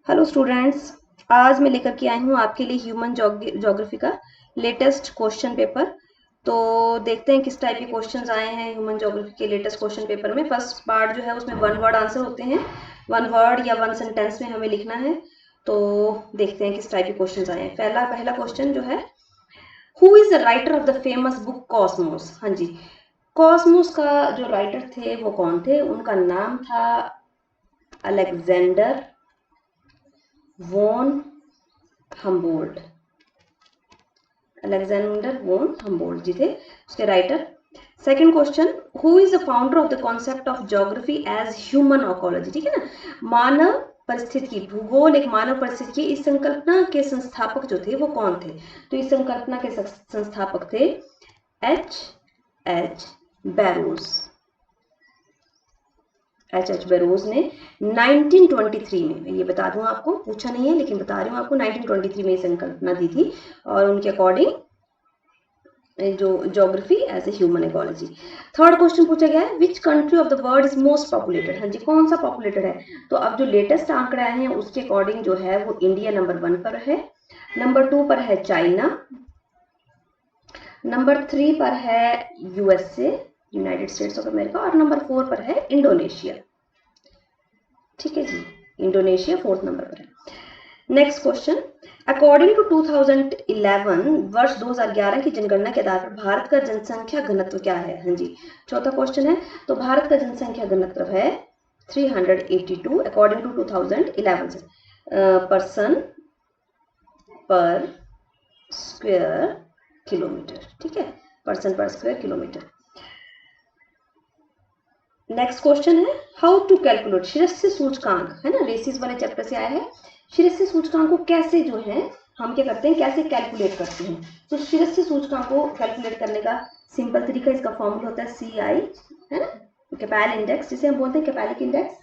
Hello students, आज मैं लेकर के आई हूँ आपके लिए ह्यूमन ज्योग्राफी का लेटेस्ट क्वेश्चन पेपर। तो देखते हैं किस टाइप के क्वेश्चंस आए हैं ह्यूमन ज्योग्राफी के लेटेस्ट क्वेश्चन पेपर में। फर्स्ट पार्ट जो है उसमें वन वर्ड आंसर होते हैं, वन वर्ड या वन सेंटेंस में हमें लिखना है। तो देखते हैं किस टाइप के क्वेश्चंस आए हैं। पहला क्वेश्चन जो है, who is the writer of the famous book Cosmos. हाँ जी, कॉस्मोस का जो राइटर थे वो कौन थे? उनका नाम था Alexander von Humboldt. Alexander von Humboldt ji थे उसके writer. Second question, who is the founder of the concept of geography as human ecology. ठीक है ना, मानव परिस्थिति भूगोल एक मानव परिस्थिति की इस संकल्पना के संस्थापक जो थे वो कौन थे? तो इस संकल्पना के संस्थापक थे एच बैरोज। एच बैरोज ने 1923 में, मैं ये बता दूं आपको, पूछा नहीं है लेकिन बता रही हूँ आपको, 1923 में ये संकल्पना दी थी और उनके अकॉर्डिंग जो geography as a human ecology. Third question पूछा गया है, which country of the world is most populated. हाँ जी, कौन सा पॉपुलेटेड है? तो अब जो लेटेस्ट आंकड़े आए हैं उसके अकॉर्डिंग जो है वो इंडिया नंबर 1 पर है, नंबर 2 पर है चाइना, नंबर 3 पर है USA United states of America और नंबर 4 पर है इंडोनेशिया। ठीक है जी, इंडोनेशिया 4th नंबर पर है। नेक्स्ट क्वेश्चन, अकॉर्डिंग टू 2011 वर्ष 2011 की जनगणना के आधार पर भारत का जनसंख्या घनत्व क्या है? हाँ जी, चौथा क्वेश्चन है। तो भारत का जनसंख्या घनत्व है 382 अकॉर्डिंग टू 2011 से, पर्सन पर स्क्वायर किलोमीटर। ठीक है, पर्सन पर स्क्वायर किलोमीटर। नेक्स्ट क्वेश्चन है, हाउ टू कैलकुलेट शिरस्य सूचकांक। है ना, रेसिस वाले चैप्टर से आया है। शिरस्य सूचकांक को कैसे जो है हम क्या करते हैं, कैसे कैलकुलेट करते हैं? तो शिरस्य सूचकांक को कैलकुलेट करने का सिंपल तरीका, इसका फॉर्मूला होता है CI, है ना, कैपेल इंडेक्स जिसे हम बोलते हैं, कैपेलिक इंडेक्स।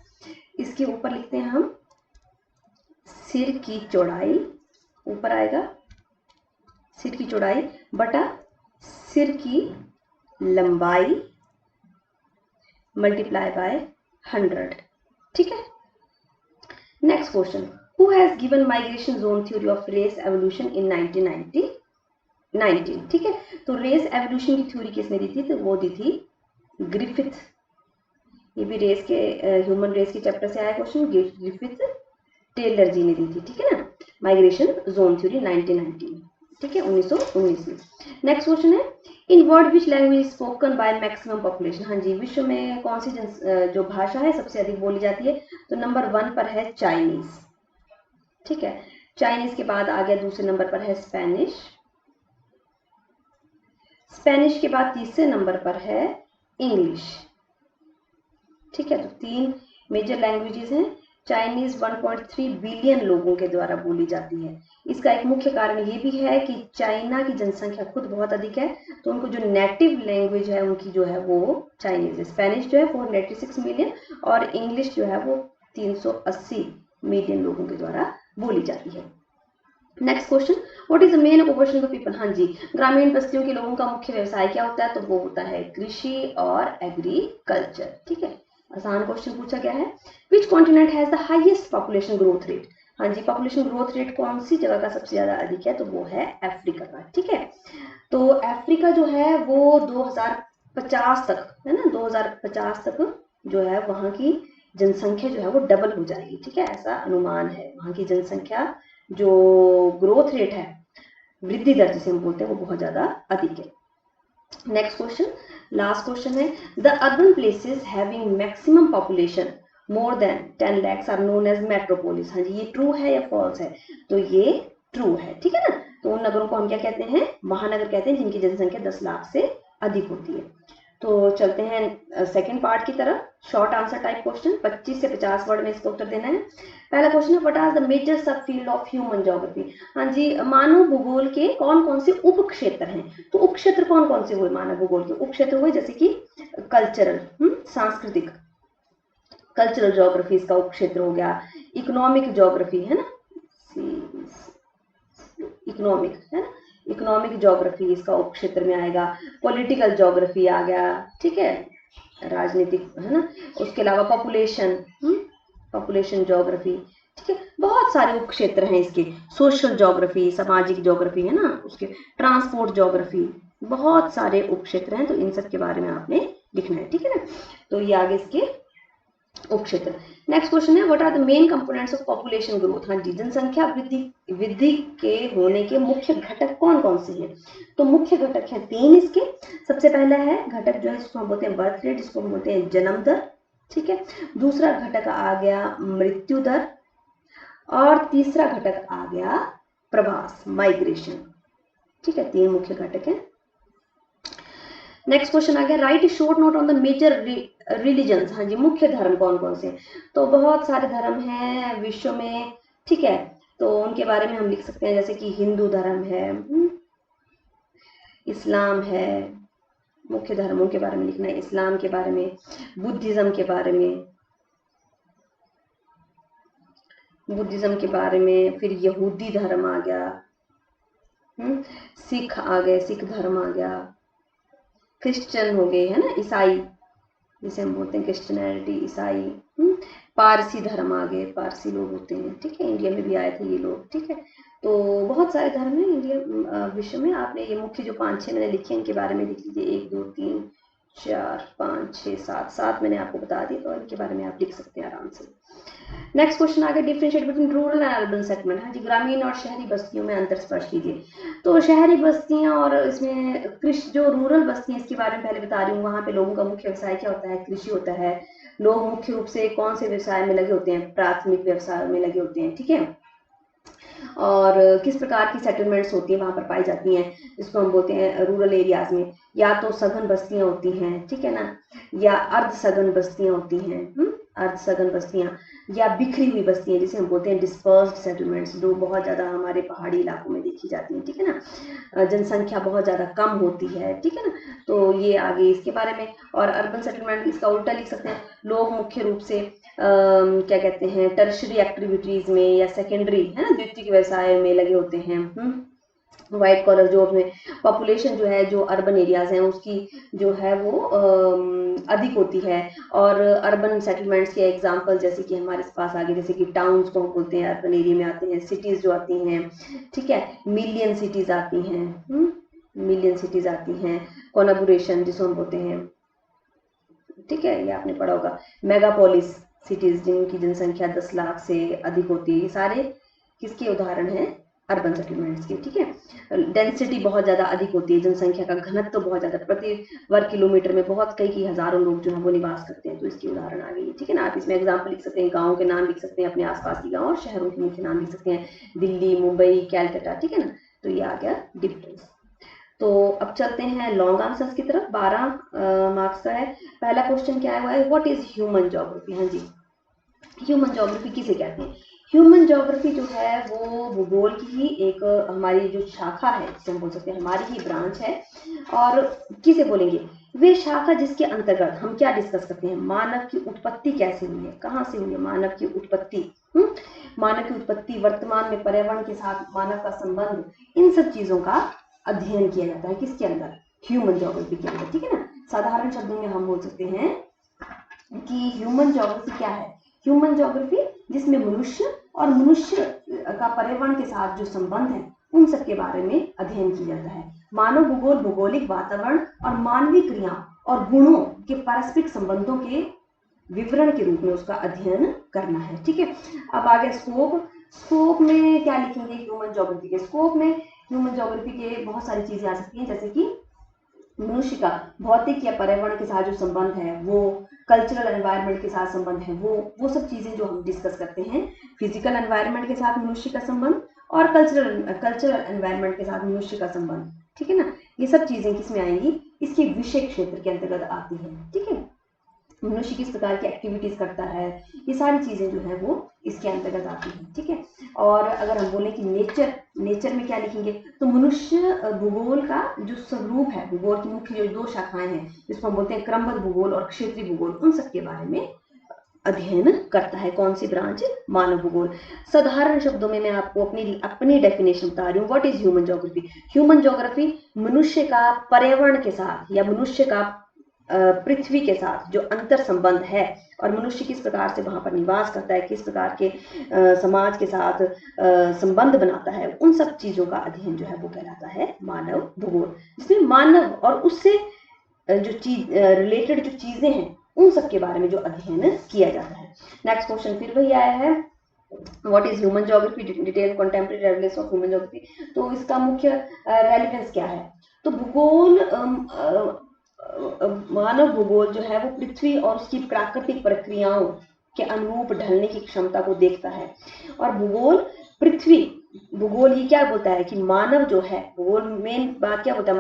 इसके ऊपर लिखते हैं हम सिर की चौड़ाई, ऊपर आएगा सिर की चौड़ाई बटा सिर की लंबाई मल्टीप्लाई बाय 100। ठीक है। Next question, who has given migration zone theory of race evolution in 1919। ठीक है, तो रेस एवोल्यूशन की थ्योरी किसने दी थी? तो वो दी थी ग्रिफिथ। ये भी रेस के ह्यूमन रेस के चैप्टर से आया क्वेश्चन, ग्रिफिथ टेलर जी ने दी थी। ठीक है ना, माइग्रेशन जोन थ्योरी 1919 में। ठीक है, 1919 में। नेक्स्ट क्वेश्चन है, in world which language spoken by maximum population. हाँ जी, विश्व में कौन सी जो भाषा है सबसे अधिक बोली जाती है? तो नंबर 1 पर है चाइनीज। ठीक है, चाइनीज के बाद आ गया दूसरे नंबर पर है स्पेनिश, स्पेनिश के बाद तीसरे नंबर पर है इंग्लिश। ठीक है, तो 3 मेजर लैंग्वेजेस हैं। चाइनीज 1.3 बिलियन लोगों के द्वारा बोली जाती है। इसका एक मुख्य कारण ये भी है कि चाइना की जनसंख्या खुद बहुत अधिक है, तो उनको जो नेटिव लैंग्वेज है उनकी जो है वो चाइनीज है। स्पेनिश जो है 486 मिलियन और इंग्लिश जो है वो 380 मिलियन लोगों के द्वारा बोली जाती है। Next question, what is the main occupation of people. हाँ जी, ग्रामीण बस्तियों के लोगों का मुख्य व्यवसाय क्या होता है? तो वो होता है कृषि और एग्रीकल्चर। ठीक है, आसान क्वेश्चन पूछा गया है। Which continent has the highest population growth rate. हाँ जी, पॉपुलेशन ग्रोथ रेट कौन सी जगह का सबसे ज्यादा अधिक है? तो वो है अफ्रीका का। ठीक है, तो अफ्रीका जो है वो 2050 तक, है ना, 2050 तक जो है वहां की जनसंख्या जो है वो डबल हो जाएगी। ठीक है, ऐसा अनुमान है। वहां की जनसंख्या जो ग्रोथ रेट है, वृद्धि दर जिसे हम बोलते हैं, वो बहुत ज्यादा अधिक है। नेक्स्ट क्वेश्चन, लास्ट क्वेश्चन है, the urban places having maximum population more than 10 lakhs are known as metropolis. हाँ जी, ये ट्रू है या फॉल्स है? तो ये ट्रू है। ठीक है ना, तो उन नगरों को हम क्या कहते हैं? महानगर कहते हैं, जिनकी जनसंख्या 10 लाख से अधिक होती है। तो चलते हैं सेकंड पार्ट की तरफ। शॉर्ट आंसर टाइप क्वेश्चन, 25 से 50 वर्ड में इसका उत्तर देना है। पहला क्वेश्चन है, व्हाट आर द मेजर सब फील्ड ऑफ ह्यूमन ज्योग्राफी। हाँ जी, मानव भूगोल के कौन कौन से उप क्षेत्र हैं? तो उप क्षेत्र कौन कौन से हुए मानव भूगोल के? उप क्षेत्र हुए जैसे कि कल्चरल, सांस्कृतिक, कल्चरल ज्योग्राफी इसका उप क्षेत्र हो गया। इकोनॉमिक ज्योग्राफी, है ना, इकोनॉमिक, है ना, इकोनॉमिक ज्योग्राफी इसका उप क्षेत्र में आएगा। पॉलिटिकल ज्योग्राफी आ गया। ठीक है, राजनीतिक, है ना। उसके अलावा पॉपुलेशन, पॉपुलेशन ज्योग्राफी। ठीक है, बहुत सारे उप क्षेत्र हैं इसके, सोशल ज्योग्राफी, सामाजिक ज्योग्राफी है ना, उसके ट्रांसपोर्ट ज्योग्राफी, बहुत सारे उप क्षेत्र हैं, तो इन सब के बारे में आपने लिखना है, ठीक है ना। तो ये आगे इसके उप क्षेत्र। नेक्स्ट क्वेश्चन है, what are the main components of population growth. हाँ जी, जनसंख्या वृद्धि के होने के मुख्य घटक कौन कौन से हैं। तो मुख्य घटक हैं 3 इसके। सबसे पहला है घटक जो है जिसको हम बोलते हैं बर्थ रेट, जिसको हम बोलते हैं जन्म दर, ठीक है। दूसरा घटक आ गया मृत्यु दर, और तीसरा घटक आ गया प्रवास, माइग्रेशन, ठीक है। 3 मुख्य घटक हैं। नेक्स्ट क्वेश्चन आ गया, write short note on the major religions. हाँ जी, मुख्य धर्म कौन कौन से। तो बहुत सारे धर्म हैं विश्व में, ठीक है, तो उनके बारे में हम लिख सकते हैं, जैसे कि हिंदू धर्म है, इस्लाम है, मुख्य धर्मों के बारे में लिखना है, इस्लाम के बारे में, बुद्धिज्म के बारे में, फिर यहूदी धर्म आ गया, सिख आ गए, सिख धर्म आ गया, क्रिश्चियन हो गए, है ना, ईसाई जिसे हम बोलते हैं क्रिश्चियनिटी, ईसाई, पारसी धर्म आ गए, पारसी लोग होते हैं, ठीक है, इंडिया में भी आए थे ये लोग, ठीक है। तो बहुत सारे धर्म हैं इंडिया विश्व में। आपने ये मुख्य जो 5-6 मैंने लिखे इनके बारे में लिख लीजिए, 1 2 3 4 5 6 7 मैंने आपको बता दी, तो इनके बारे में आप लिख सकते हैं आराम से। नेक्स्ट क्वेश्चन आगे, differentiate between rural and urban settlement. हाँ जी, ग्रामीण और शहरी बस्तियों में अंतर स्पष्ट कीजिए। तो शहरी बस्तियां और इसमें कृषि, जो रूरल बस्तियां इसके बारे में पहले बता रही हूँ, वहां पे लोगों का मुख्य व्यवसाय क्या होता है, कृषि होता है। लोग मुख्य रूप से कौन से व्यवसाय में लगे होते हैं, प्राथमिक व्यवसाय में लगे होते हैं, ठीक है। और किस प्रकार की सेटलमेंट्स होती हैं वहां पर पाई जाती हैं, जिसको हम बोलते हैं रूरल एरियाज में, या तो सघन बस्तियां होती हैं, ठीक है ना, या अर्ध सघन बस्तियां होती हैं, अर्ध सघन बस्तियां, या बिखरी हुई बस्तियां जिसे हम बोलते हैं डिस्पर्स्ड सेटलमेंट्स, जो बहुत ज्यादा हमारे पहाड़ी इलाकों में देखी जाती हैं, ठीक है ना, जनसंख्या बहुत ज्यादा कम होती है, ठीक है ना। तो ये आगे इसके बारे में। और अर्बन सेटलमेंट इसका उल्टा लिख सकते हैं, लोग मुख्य रूप से क्या कहते हैं, टर्शरी एक्टिविटीज में या सेकेंडरी, है ना, द्वितीयक व्यवसाय में लगे होते हैं, व्हाइट कॉलर जॉब में। पॉपुलेशन जो है, जो अर्बन एरियाज हैं उसकी जो है वो अधिक होती है। और अर्बन सेटलमेंट्स के एग्जांपल जैसे कि हमारे पास आगे, जैसे कि टाउन्स को हम बोलते हैं, अर्बन एरिया में आते हैं, सिटीज जो आती हैं, ठीक है, मिलियन सिटीज आती हैं, मिलियन सिटीज आती हैं, कोलाबोरेशन जिसको हम बोलते हैं, ठीक है, ये आपने पढ़ा होगा, मेगापोलिस सिटीज जिनकी जनसंख्या 10 लाख से अधिक होती है, ये सारे किसके उदाहरण हैं, अर्बन सेटलमेंट्स के, ठीक है। डेंसिटी बहुत ज्यादा अधिक होती है, जनसंख्या का घनत्व तो बहुत ज्यादा, प्रति वर्ग किलोमीटर में बहुत कई हजारों लोग जो है वो निवास करते हैं, तो इसकी उदाहरण आ गई, ठीक है ना। आप इसमें एग्जाम्पल लिख सकते हैं, गाँव के नाम लिख सकते हैं, अपने आसपास के गाँव, और शहरों के मुख्य नाम लिख सकते हैं, दिल्ली, मुंबई, कैलकाटा, ठीक है ना। तो ये आ गया डिफरेंस। तो अब चलते हैं लॉन्ग आंसर्स की तरफ। 12 मार्क्स का है। पहला क्वेश्चन क्या है, वो है व्हाट इज ह्यूमन ज्योग्राफी। हाँ जी, ह्यूमन ज्योग्राफी किसे कहते हैं। ह्यूमन ज्योग्राफी जो है वो भूगोल की ही एक हमारी जो शाखा है, जिसे हम बोल सकते हैं हमारी ही ब्रांच है। और किसे बोलेंगे, वे शाखा जिसके अंतर्गत हम क्या डिस्कस करते हैं, मानव की उत्पत्ति कैसे हुई है, कहाँ से हुई है मानव की उत्पत्ति, मानव की उत्पत्ति, वर्तमान में पर्यावरण के साथ मानव का संबंध, इन सब चीजों का अध्ययन किया जाता है किसके अंदर, ह्यूमन ज्योग्राफी के अंदर, ठीक है ना। साधारण शब्दों में हम बोल सकते हैं कि ह्यूमन ज्योग्राफी क्या है। ह्यूमन ज्योग्राफी जिसमें मनुष्य और मनुष्य का पर्यावरण के साथ जो संबंध है उन सब के बारे में अध्ययन किया जाता है। मानव भूगोल भौगोलिक वातावरण और मानवीय क्रिया और गुणों के पारस्परिक संबंधों के विवरण के रूप में उसका अध्ययन करना है, ठीक है। अब आगे स्कोप, स्कोप में क्या लिखेंगे ह्यूमन ज्योग्राफी के। स्कोप में ह्यूमन ज्योग्राफी के बहुत सारी चीजें आ सकती हैं, जैसे कि मनुष्य का भौतिक या पर्यावरण के साथ जो संबंध है वो, कल्चरल एनवायरनमेंट के साथ संबंध है वो सब चीजें जो हम डिस्कस करते हैं। फिजिकल एनवायरनमेंट के साथ मनुष्य का संबंध और कल्चरल एनवायरनमेंट के साथ मनुष्य का संबंध, ठीक है ना। ये सब चीजें किस में आएंगी, इसके विषय क्षेत्र के अंतर्गत आती है, ठीक है। मनुष्य किस प्रकार की एक्टिविटीज करता है, ये सारी चीजें जो है वो इसके अंतर्गत आती है, ठीक है। और अगर हम बोले कि नेचर, नेचर में क्या लिखेंगे, तो मनुष्य भूगोल का जो स्वरूप है, भूगोल की मुख्य जो 2 शाखाएं हैं जिसको हम बोलते हैं क्रमबद्ध भूगोल और क्षेत्रीय भूगोल, उन सब के बारे में अध्ययन करता है। कौन सी ब्रांच, मानव भूगोल। साधारण शब्दों में मैं आपको अपनी डेफिनेशन बता रही हूँ, what is human geography. Human geography मनुष्य का पर्यावरण के साथ या मनुष्य का पृथ्वी के साथ जो अंतर संबंध है और मनुष्य किस प्रकार से वहां पर निवास करता है, किस प्रकार के समाज के साथ संबंध बनाता है, उन सब चीजों का अध्ययन जो है वो कहलाता है मानव भूगोल, जिसमें मानव और उससे जो चीज रिलेटेड जो चीजें हैं उन सब के बारे में जो अध्ययन किया जाता है। नेक्स्ट क्वेश्चन फिर वही आया है, what is human geography, detail contemporary relevance of human geography. तो इसका मुख्य रेलेवेंस क्या है, तो भूगोल मानव भूगोल जो है वो पृथ्वी और उसकी प्राकृतिक प्रक्रियाओं के अनुरूप ढलने की क्षमता को देखता है। और भूगोल भूगोल ये क्या बोलता है कि मानव जो है, भूगोल मेन बात क्या बोलता है,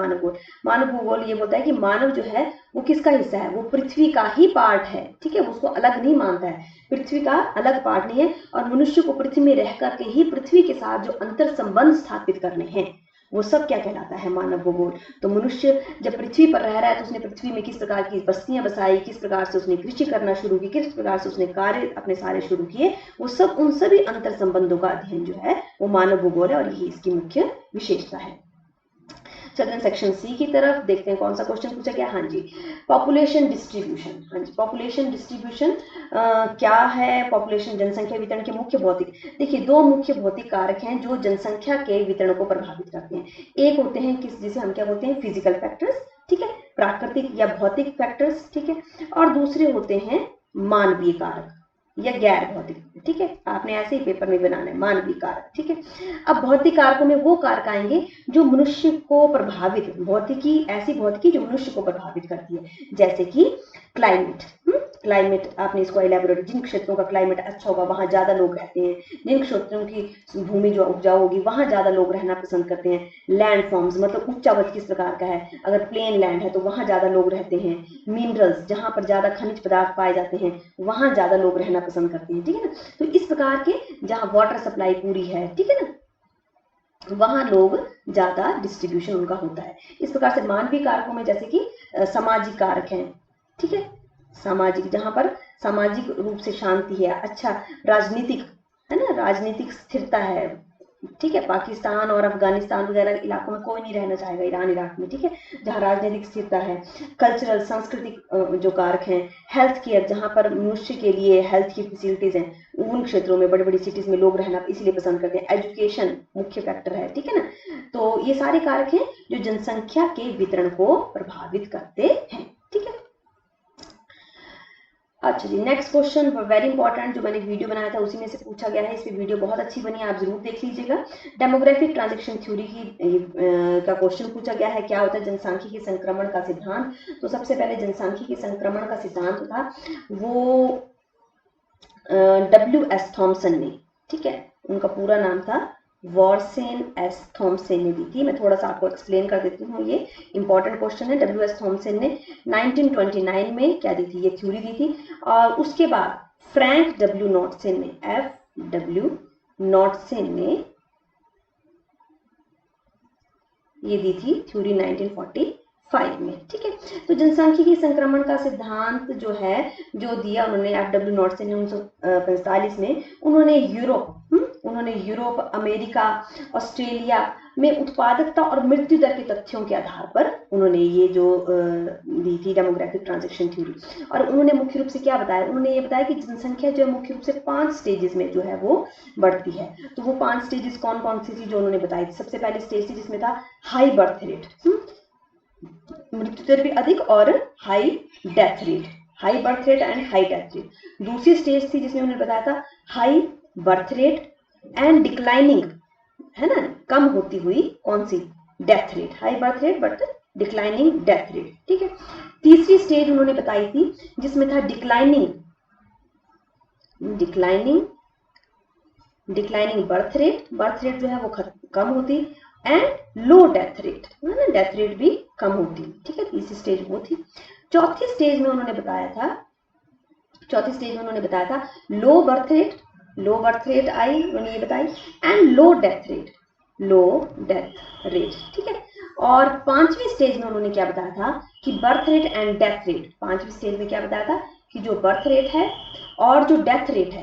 मानव भूगोल ये बोलता है कि मानव जो है वो किसका हिस्सा है, वो पृथ्वी का ही पार्ट है, ठीक है, उसको अलग नहीं मानता है, पृथ्वी का अलग पार्ट नहीं है। और मनुष्य को पृथ्वी में रह करके ही पृथ्वी के साथ जो अंतर संबंध स्थापित करने हैं वो सब क्या कहलाता है, मानव भूगोल। तो मनुष्य जब पृथ्वी पर रह रहा है तो उसने पृथ्वी में किस प्रकार की बस्तियां बसाई, किस प्रकार से उसने कृषि करना शुरू की, किस प्रकार से उसने कार्य अपने सारे शुरू किए, वो सब उन सभी अंतर संबंधों का अध्ययन जो है वो मानव भूगोल है और यही इसकी मुख्य विशेषता है। चलते हैं सेक्शन सी की तरफ, देखते हैं कौन सा क्वेश्चन पूछा गया। हाँ जी, पॉपुलेशन डिस्ट्रीब्यूशन। हाँ जी, पॉपुलेशन डिस्ट्रीब्यूशन क्या है, पॉपुलेशन जनसंख्या वितरण के मुख्य भौतिक, देखिए दो मुख्य भौतिक कारक हैं जो जनसंख्या के वितरण को प्रभावित करते हैं। एक होते हैं जिसे हम क्या बोलते हैं, फिजिकल फैक्टर्स, ठीक है, प्राकृतिक या भौतिक फैक्टर्स, ठीक है, और दूसरे होते हैं मानवीय कारक या गैर भौतिक, ठीक है, आपने ऐसे ही पेपर में बनाना है, मानवीय कारक, ठीक है। अब भौतिक कारकों में वो कारक आएंगे जो मनुष्य को प्रभावित, भौतिकी ऐसी भौतिकी जो मनुष्य को प्रभावित करती है, जैसे कि क्लाइमेट, क्लाइमेट आपने इसको एलैबोरेट, जिन क्षेत्रों का क्लाइमेट अच्छा होगा वहां ज्यादा लोग रहते हैं, जिन क्षेत्रों की भूमि जो उपजाऊ होगी वहां ज्यादा लोग रहना पसंद करते हैं। लैंड फॉर्म्स मतलब उच्चावच किस प्रकार का है, अगर प्लेन लैंड है तो वहां ज्यादा लोग रहते हैं। मिनरल्स जहां पर ज्यादा खनिज पदार्थ पाए जाते हैं वहां ज्यादा लोग रहना पसंद करते हैं, ठीक है ना। तो इस प्रकार के जहां वाटर सप्लाई पूरी है, ठीक है ना, वहां लोग ज्यादा डिस्ट्रीब्यूशन उनका होता है। इस प्रकार से मानवीय कारकों में जैसे कि सामाजिक कारक हैं, ठीक है, सामाजिक जहां पर सामाजिक रूप से शांति है, अच्छा राजनीतिक है ना, राजनीतिक स्थिरता है, ठीक है, पाकिस्तान और अफगानिस्तान वगैरह इलाकों में कोई नहीं रहना चाहेगा, ईरान इराक में, ठीक है, जहां राजनीतिक स्थिरता है। कल्चरल सांस्कृतिक जो कारक हैं, हेल्थ केयर जहां पर मनुष्य के लिए हेल्थ की फैसिलिटीज हैं, उन क्षेत्रों में बड़ी बड़ी सिटीज में लोग रहना इसलिए पसंद करते हैं। एजुकेशन मुख्य फैक्टर है, ठीक है ना। तो ये सारे कारक हैं जो जनसंख्या के वितरण को प्रभावित करते हैं, ठीक है। अच्छा जी, नेक्स्ट क्वेश्चन वेरी इंपॉर्टेंट, जो मैंने वीडियो बनाया था उसी में से पूछा गया है, इस पे वीडियो बहुत अच्छी बनी है, आप जरूर देख लीजिएगा। डेमोग्राफिक ट्रांजैक्शन थ्योरी की का क्वेश्चन पूछा गया है, क्या होता है जनसांख्यिकी संक्रमण का सिद्धांत। तो सबसे पहले जनसांख्यिकी संक्रमण का सिद्धांत था वो W.S. थॉमसन ने, ठीक है, उनका पूरा नाम था वॉरसेन एस थॉमसन ने दी थी। मैं थोड़ा सा आपको एक्सप्लेन कर देती हूँ, ये इंपॉर्टेंट क्वेश्चन है। W.S. थॉमसन ने 1929 में क्या दी थी, ये थ्योरी दी थी। और उसके बाद फ्रैंक W. नॉटसन ने, F.W. नॉटसन ने ये दी थी थ्योरी 1945 में, ठीक है। तो जनसांख्यिकी संक्रमण का सिद्धांत जो है जो दिया उन्होंने F.W. नॉटसन ने 1945 में, उन्होंने यूरोप, अमेरिका, ऑस्ट्रेलिया में उत्पादकता और मृत्यु दर के तथ्यों के आधार पर उन्होंने ये जो दी थी डेमोग्राफिक ट्रांजैक्शन थ्योरी। और उन्होंने मुख्य रूप से क्या बताया, उन्होंने ये बताया कि जनसंख्या जो है मुख्य रूप से 5 स्टेजेस में जो है वो बढ़ती है। तो वो 5 स्टेजेस कौन कौन सी थी जो उन्होंने बताई थी। सबसे पहली स्टेज थी जिसमें था हाई बर्थ रेट, मृत्यु दर भी अधिक, और high death rate, high birth rate and high death rate. दूसरी स्टेज थी जिसमें उन्होंने बताया था high birth rate and declining, है ना, कम होती हुई कौन सी, death rate, high birth rate but declining death rate, ठीक है। तीसरी स्टेज उन्होंने बताई थी जिसमें था डिक्लाइनिंग बर्थ रेट जो है वो कम होती, एंड लो डेथ रेट, है ना, डेथ रेट भी कम होती, ठीक है। तीसरी स्टेज वो थी। चौथी स्टेज में उन्होंने बताया था लो बर्थ रेट आई, उन्होंने ये बताई, एंड लो डेथ रेट, ठीक है। और 5वीं स्टेज में उन्होंने क्या बताया था कि birth rate and death rate, 5वीं स्टेज में क्या बताया था कि जो बर्थ रेट है और जो डेथ रेट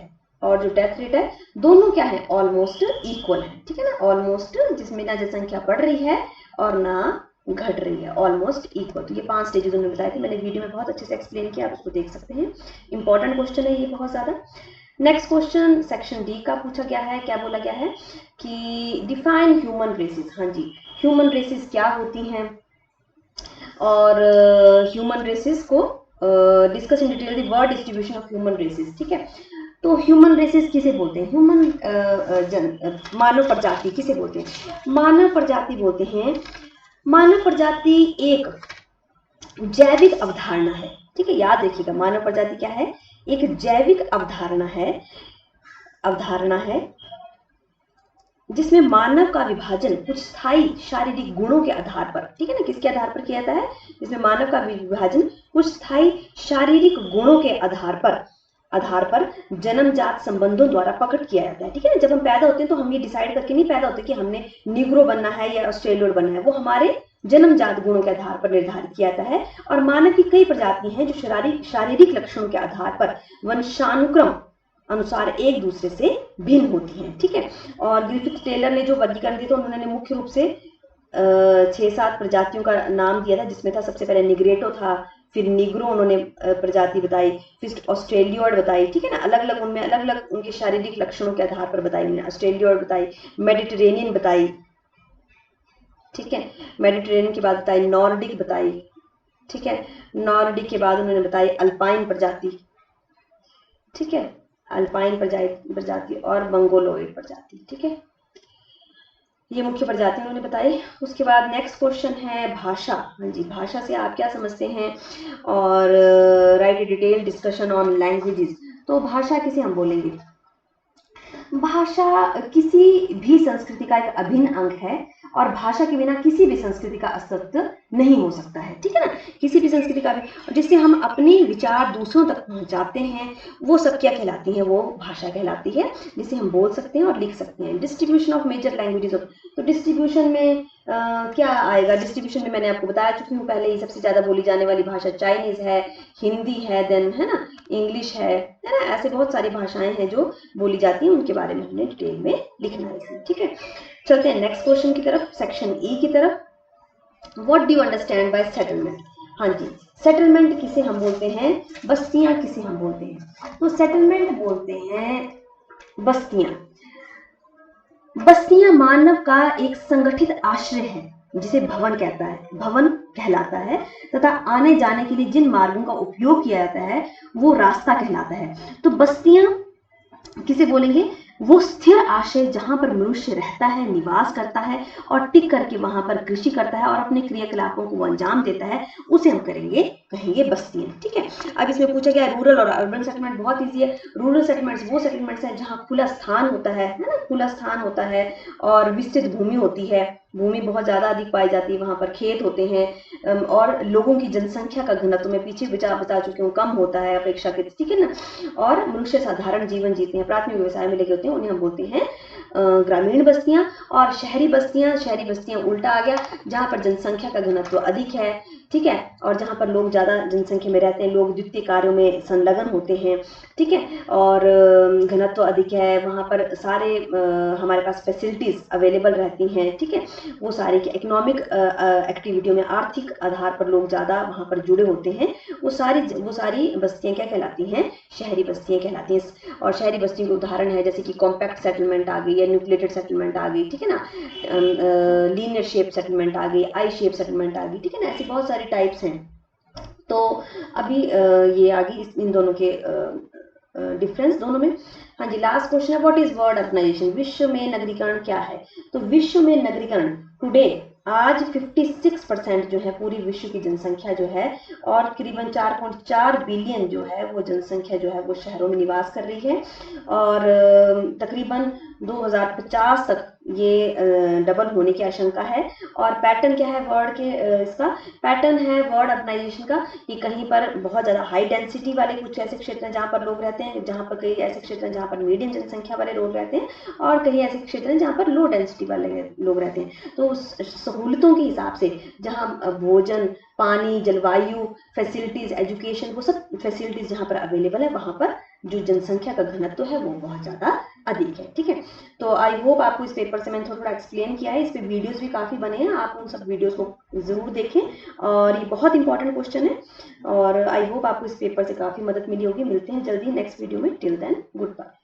है दोनों क्या है, ऑलमोस्ट इक्वल है, ठीक है ना, ऑलमोस्ट, जिसमें ना जनसंख्या बढ़ रही है और ना घट रही है, ऑलमोस्ट इक्वल। तो ये 5 स्टेजेस उन्होंने बताए थे, मैंने वीडियो में बहुत अच्छे से एक्सप्लेन किया, आप उसको देख सकते हैं। इंपॉर्टेंट क्वेश्चन है ये बहुत ज्यादा। नेक्स्ट क्वेश्चन सेक्शन डी का पूछा गया है। क्या बोला गया है कि डिफाइन ह्यूमन रेसेस। हाँ जी, ह्यूमन रेसेस क्या होती हैं, और ह्यूमन रेसेस को discuss in detail the world distribution of human races. ठीक है, तो ह्यूमन रेसेस किसे बोलते हैं, मानव प्रजाति किसे बोलते हैं, मानव प्रजाति बोलते हैं। मानव प्रजाति एक जैविक अवधारणा है। ठीक है, याद रखिएगा, मानव प्रजाति क्या है, एक जैविक अवधारणा है जिसमें मानव का विभाजन कुछ स्थायी शारीरिक गुणों के आधार पर, ठीक है ना, किसके आधार पर किया जाता है, जिसमें मानव का विभाजन कुछ स्थायी शारीरिक गुणों के आधार पर जन्मजात संबंधों द्वारा प्रकट किया जाता है। ठीक है ना, जब हम पैदा होते हैं तो हम ये डिसाइड करके नहीं पैदा होते कि हमने निग्रो बनना है या ऑस्ट्रेलियन बनना है, वो हमारे जन्मजात गुणों के आधार पर निर्धारित किया जाता है। और मानव की कई प्रजातियां हैं जो शारीरिक लक्षणों के आधार पर वंशानुक्रम अनुसार एक दूसरे से भिन्न होती हैं। ठीक है, और ग्रिफिथ टेलर ने जो वर्गीकरण दिया था, उन्होंने मुख्य रूप से 6-7 प्रजातियों का नाम दिया था, जिसमें था सबसे पहले निग्रेटो था, फिर निग्रो उन्होंने प्रजाति बताई, फिर ऑस्ट्रेलियोइड बताई। ठीक है ना, अलग अलग उनमें अलग अलग उनके शारीरिक लक्षणों के आधार पर बताई उन्होंने। ऑस्ट्रेलियोइड बताई, मेडिटेरेनियन बताई, ठीक है, मेडिटेरेनियन के बाद बताई नॉर्डिक बताई। ठीक है, नॉर्डिक के बाद उन्होंने बताई अल्पाइन प्रजाति। ठीक है, अल्पाइन प्रजाति और मंगोलोइड प्रजाति। ठीक है, ये मुख्य प्रजाति उन्होंने बताई। उसके बाद नेक्स्ट क्वेश्चन है भाषा। हाँ जी, भाषा से आप क्या समझते हैं, और right A detail discussion on languages. तो भाषा किसे हम बोलेंगे, भाषा किसी भी संस्कृति का एक अभिन्न अंग है, और भाषा के बिना किसी भी संस्कृति का अस्तित्व नहीं हो सकता है। ठीक है ना, किसी भी संस्कृति का भी, जिससे हम अपने विचार दूसरों तक पहुंचाते हैं, वो सब क्या कहलाती है, वो भाषा कहलाती है, जिसे हम बोल सकते हैं और लिख सकते हैं। डिस्ट्रीब्यूशन ऑफ मेजर लैंग्वेजेस, तो डिस्ट्रीब्यूशन में क्या आएगा, डिस्ट्रीब्यूशन में मैंने आपको बताया चुकी हूँ पहले ही, सबसे ज्यादा बोली जाने वाली भाषा चाइनीज है, हिंदी है, देन है ना इंग्लिश है ना, ऐसे बहुत सारी भाषाएं हैं जो बोली जाती हैं, उनके बारे में हमने डिटेल में लिखना है। ठीक है, चलते हैं नेक्स्ट क्वेश्चन की तरफ, सेक्शन ई की तरफ। What do you understand by settlement. हाँ जी, सेटलमेंट किसे हम बोलते हैं, बस्तियां किसे हम बोलते हैं, तो सेटलमेंट बोलते हैं बस्तियां। बस्तियां मानव का एक संगठित आश्रय है, जिसे भवन कहलाता है, तथा आने जाने के लिए जिन मार्गों का उपयोग किया जाता है वो रास्ता कहलाता है। तो बस्तियां किसे बोलेंगे, वो स्थिर आश्रय जहां पर मनुष्य रहता है, निवास करता है और टिक करके वहां पर कृषि करता है और अपने क्रियाकलापों को अंजाम देता है, उसे हम कहेंगे बस्तियां। ठीक है, अब इसमें पूछा गया रूरल और अर्बन सेटलमेंट, बहुत ईजी है। रूरल सेटलमेंट्स वो सेटलमेंट्स हैं जहां खुला स्थान होता है ना, खुला स्थान होता है और विस्तृत भूमि होती है, भूमि बहुत ज्यादा अधिक पाई जाती है, वहां पर खेत होते हैं, और लोगों की जनसंख्या का घनत्व में पीछे बता चुकी हूँ कम होता है अपेक्षाकृत। ठीक है ना, और मनुष्य साधारण जीवन जीते हैं, प्राथमिक व्यवसाय में लगे होते हैं, उन्हें हम बोलते हैं ग्रामीण बस्तियां। और शहरी बस्तियां उल्टा आ गया, जहां पर जनसंख्या का घनत्व अधिक है, ठीक है, और जहां पर लोग ज्यादा जनसंख्या में रहते हैं, लोग द्वितीय कार्यों में संलग्न होते हैं। ठीक है, और घनत्व अधिक है, वहां पर सारे हमारे पास फैसिलिटीज अवेलेबल रहती हैं। ठीक है, वो सारी की इकोनॉमिक एक्टिविटियों में आर्थिक आधार पर लोग ज्यादा वहां पर जुड़े होते हैं, वो सारी बस्तियां क्या कहलाती हैं, शहरी बस्तियां कहलाती हैं। और शहरी बस्तियों के उदाहरण है जैसे कि कॉम्पैक्ट सेटलमेंट आ गई या न्यूक्लिएटेड सेटलमेंट आ गई, ठीक है ना, लीनियर शेप सेटलमेंट आ गई, आई शेप सेटलमेंट आ गई, ठीक है ना, ऐसी बहुत सारी टाइप्स हैं। तो अभी ये आ गई इन दोनों के डिफरेंस दोनों में। हाँ जी, लास्ट क्वेश्चन है व्हाट इज वर्ल्ड अर्बनाइजेशन, विश्व में नगरीकरण क्या है। तो विश्व में नगरीकरण टुडे आज 56% जो है पूरी विश्व की जनसंख्या जो है, और करीबन 4.4 बिलियन जो है वो जनसंख्या जो है वो शहरों में निवास कर रही है, और तकरीबन 2050 तक ये डबल होने की आशंका है। और पैटर्न क्या है वर्ड के, इसका पैटर्न है वर्ड अर्बनाइजेशन का कि कहीं पर बहुत ज़्यादा हाई डेंसिटी वाले कुछ ऐसे क्षेत्र हैं जहाँ पर लोग रहते हैं, जहाँ पर कई ऐसे क्षेत्र हैं जहाँ पर मीडियम जनसंख्या वाले लोग रहते हैं, और कई ऐसे क्षेत्र हैं जहाँ पर लो डेंसिटी वाले लोग रहते हैं। तो सहूलतों के हिसाब से जहाँ भोजन, पानी, जलवायु, फैसिलिटीज, एजुकेशन, वो सब फैसिलिटीज जहाँ पर अवेलेबल है वहाँ पर जो जनसंख्या का घनत्व है वो बहुत ज़्यादा अधिक है। ठीक है, तो आई होप आपको इस पेपर से मैंने थोड़ा एक्सप्लेन किया है। इस पे वीडियोस भी काफ़ी बने हैं, आप उन सब वीडियोस को ज़रूर देखें, और ये बहुत इंपॉर्टेंट क्वेश्चन है, और आई होप आपको इस पेपर से काफ़ी मदद मिली होगी। मिलते हैं जल्दी नेक्स्ट वीडियो में, टिल देन गुड बाय।